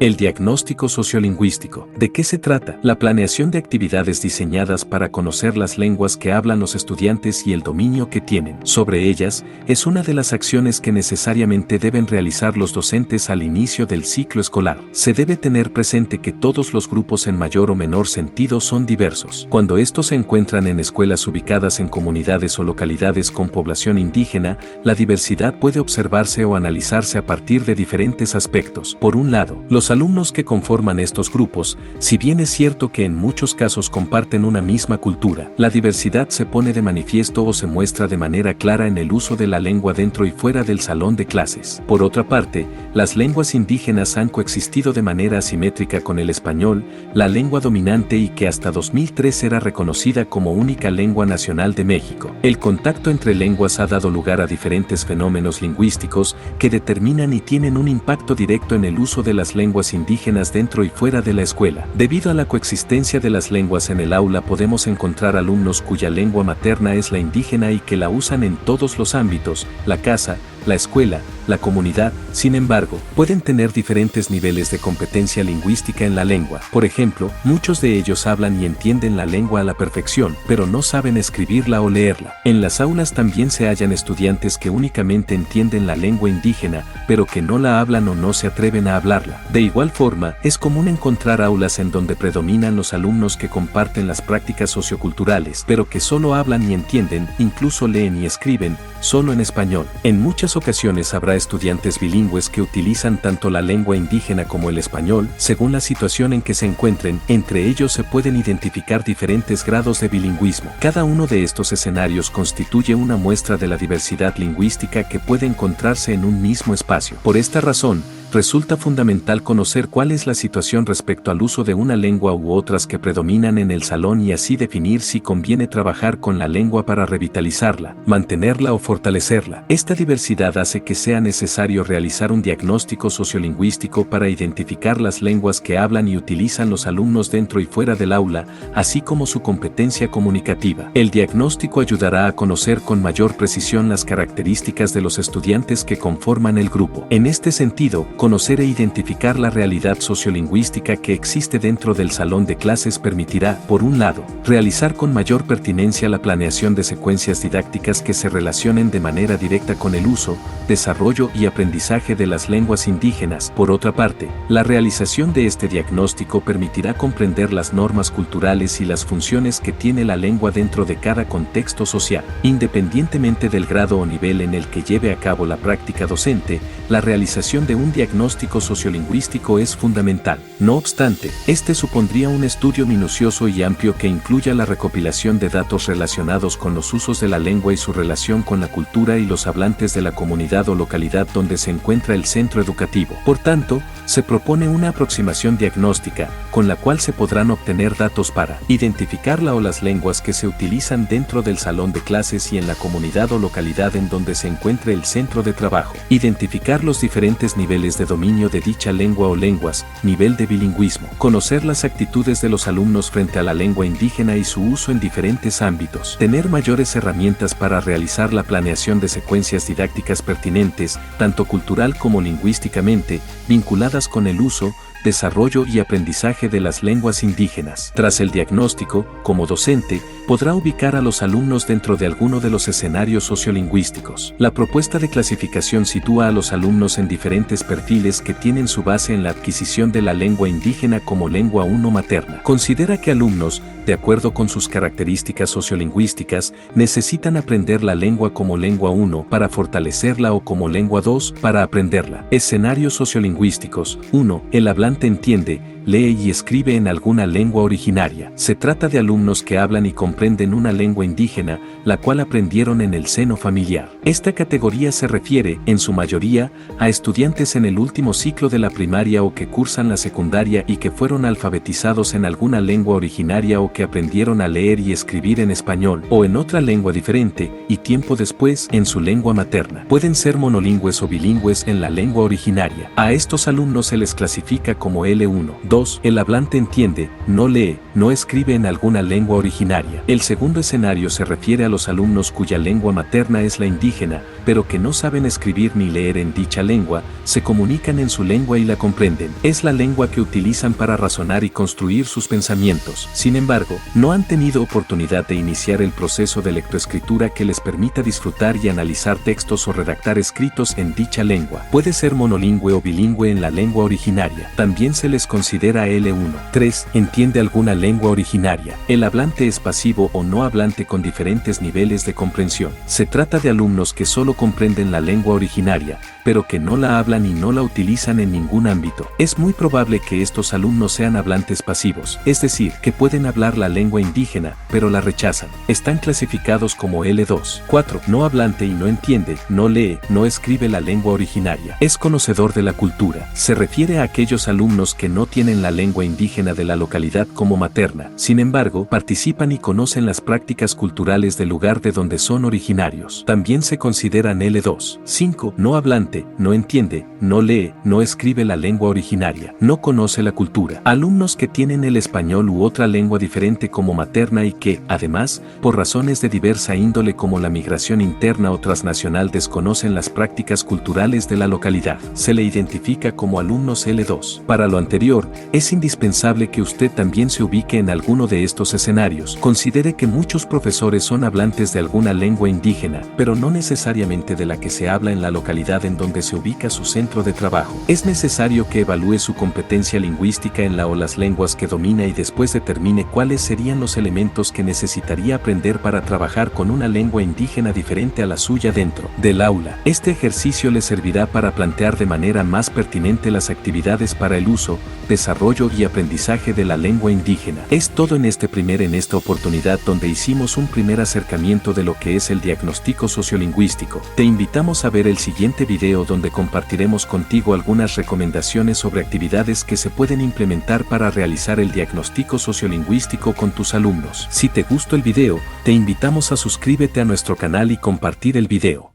El diagnóstico sociolingüístico. ¿De qué se trata? La planeación de actividades diseñadas para conocer las lenguas que hablan los estudiantes y el dominio que tienen sobre ellas es una de las acciones que necesariamente deben realizar los docentes al inicio del ciclo escolar. Se debe tener presente que todos los grupos en mayor o menor sentido son diversos. Cuando estos se encuentran en escuelas ubicadas en comunidades o localidades con población indígena, la diversidad puede observarse o analizarse a partir de diferentes aspectos. Por un lado, los alumnos que conforman estos grupos, si bien es cierto que en muchos casos comparten una misma cultura, la diversidad se pone de manifiesto o se muestra de manera clara en el uso de la lengua dentro y fuera del salón de clases. Por otra parte, las lenguas indígenas han coexistido de manera asimétrica con el español, la lengua dominante y que hasta 2003 era reconocida como única lengua nacional de México. El contacto entre lenguas ha dado lugar a diferentes fenómenos lingüísticos que determinan y tienen un impacto directo en el uso de las lenguas indígenas dentro y fuera de la escuela. Debido a la coexistencia de las lenguas en el aula podemos encontrar alumnos cuya lengua materna es la indígena y que la usan en todos los ámbitos, la casa, la escuela, la comunidad. Sin embargo, pueden tener diferentes niveles de competencia lingüística en la lengua. Por ejemplo, muchos de ellos hablan y entienden la lengua a la perfección, pero no saben escribirla o leerla. En las aulas también se hallan estudiantes que únicamente entienden la lengua indígena, pero que no la hablan o no se atreven a hablarla. De igual forma, es común encontrar aulas en donde predominan los alumnos que comparten las prácticas socioculturales, pero que solo hablan y entienden, incluso leen y escriben, solo en español. En muchas ocasiones habrá estudiantes bilingües que utilizan tanto la lengua indígena como el español, según la situación en que se encuentren. Entre ellos se pueden identificar diferentes grados de bilingüismo. Cada uno de estos escenarios constituye una muestra de la diversidad lingüística que puede encontrarse en un mismo espacio. Por esta razón, resulta fundamental conocer cuál es la situación respecto al uso de una lengua u otras que predominan en el salón y así definir si conviene trabajar con la lengua para revitalizarla, mantenerla o fortalecerla. Esta diversidad hace que sea necesario realizar un diagnóstico sociolingüístico para identificar las lenguas que hablan y utilizan los alumnos dentro y fuera del aula, así como su competencia comunicativa. El diagnóstico ayudará a conocer con mayor precisión las características de los estudiantes que conforman el grupo. En este sentido, conocer e identificar la realidad sociolingüística que existe dentro del salón de clases permitirá, por un lado, realizar con mayor pertinencia la planeación de secuencias didácticas que se relacionen de manera directa con el uso, desarrollo y aprendizaje de las lenguas indígenas. Por otra parte, la realización de este diagnóstico permitirá comprender las normas culturales y las funciones que tiene la lengua dentro de cada contexto social. Independientemente del grado o nivel en el que lleve a cabo la práctica docente, la realización de un diagnóstico sociolingüístico es fundamental. No obstante, este supondría un estudio minucioso y amplio que incluya la recopilación de datos relacionados con los usos de la lengua y su relación con la cultura y los hablantes de la comunidad o localidad donde se encuentra el centro educativo. Por tanto, se propone una aproximación diagnóstica, con la cual se podrán obtener datos para identificar la o las lenguas que se utilizan dentro del salón de clases y en la comunidad o localidad en donde se encuentre el centro de trabajo, identificar los diferentes niveles de dominio de dicha lengua o lenguas, nivel de bilingüismo, conocer las actitudes de los alumnos frente a la lengua indígena y su uso en diferentes ámbitos, tener mayores herramientas para realizar la planeación de secuencias didácticas pertinentes, tanto cultural como lingüísticamente, vinculadas con el uso, desarrollo y aprendizaje de las lenguas indígenas. Tras el diagnóstico, como docente, podrá ubicar a los alumnos dentro de alguno de los escenarios sociolingüísticos. La propuesta de clasificación sitúa a los alumnos en diferentes perfiles que tienen su base en la adquisición de la lengua indígena como lengua 1 materna. Considera que alumnos, de acuerdo con sus características sociolingüísticas, necesitan aprender la lengua como lengua 1 para fortalecerla o como lengua 2 para aprenderla. Escenarios sociolingüísticos. 1. El hablante entiende, lee y escribe en alguna lengua originaria. Se trata de alumnos que hablan y comprenden una lengua indígena, la cual aprendieron en el seno familiar. Esta categoría se refiere, en su mayoría, a estudiantes en el último ciclo de la primaria o que cursan la secundaria y que fueron alfabetizados en alguna lengua originaria o que aprendieron a leer y escribir en español o en otra lengua diferente y tiempo después en su lengua materna. Pueden ser monolingües o bilingües en la lengua originaria. A estos alumnos se les clasifica como L1. 2. El hablante entiende, no lee, no escribe en alguna lengua originaria. El segundo escenario se refiere a los alumnos cuya lengua materna es la indígena, pero que no saben escribir ni leer en dicha lengua, se comunican en su lengua y la comprenden. Es la lengua que utilizan para razonar y construir sus pensamientos. Sin embargo, no han tenido oportunidad de iniciar el proceso de lectoescritura que les permita disfrutar y analizar textos o redactar escritos en dicha lengua. Puede ser monolingüe o bilingüe en la lengua originaria. También se les considera L1. 3. Entiende alguna lengua originaria. El hablante es pasivo o no hablante con diferentes niveles de comprensión. Se trata de alumnos que solo comprenden la lengua originaria, pero que no la hablan y no la utilizan en ningún ámbito. Es muy probable que estos alumnos sean hablantes pasivos, es decir, que pueden hablar la lengua indígena, pero la rechazan. Están clasificados como L2. 4. No hablante y no entiende, no lee, no escribe la lengua originaria. Es conocedor de la cultura. Se refiere a aquellos alumnos que no tienen la lengua indígena de la localidad como materna. Sin embargo, participan y conocen las prácticas culturales del lugar de donde son originarios. También se consideran L2. 5. No hablante, no entiende, no lee, no escribe la lengua originaria. No conoce la cultura. Alumnos que tienen el español u otra lengua diferente como materna y que, además, por razones de diversa índole como la migración interna o transnacional desconocen las prácticas culturales de la localidad. Se le identifica como alumnos L2. Para lo anterior, es indispensable que usted también se ubique en alguno de estos escenarios. Considere que muchos profesores son hablantes de alguna lengua indígena, pero no necesariamente de la que se habla en la localidad en donde se ubica su centro de trabajo. Es necesario que evalúe su competencia lingüística en la o las lenguas que domina y después determine cuáles serían los elementos que necesitaría aprender para trabajar con una lengua indígena diferente a la suya dentro del aula. Este ejercicio le servirá para plantear de manera más pertinente las actividades para el uso, desarrollo y aprendizaje de la lengua indígena. Es todo en esta oportunidad donde hicimos un primer acercamiento de lo que es el diagnóstico sociolingüístico. Te invitamos a ver el siguiente video donde compartiremos contigo algunas recomendaciones sobre actividades que se pueden implementar para realizar el diagnóstico sociolingüístico con tus alumnos. Si te gustó el video, te invitamos a suscríbete a nuestro canal y compartir el video.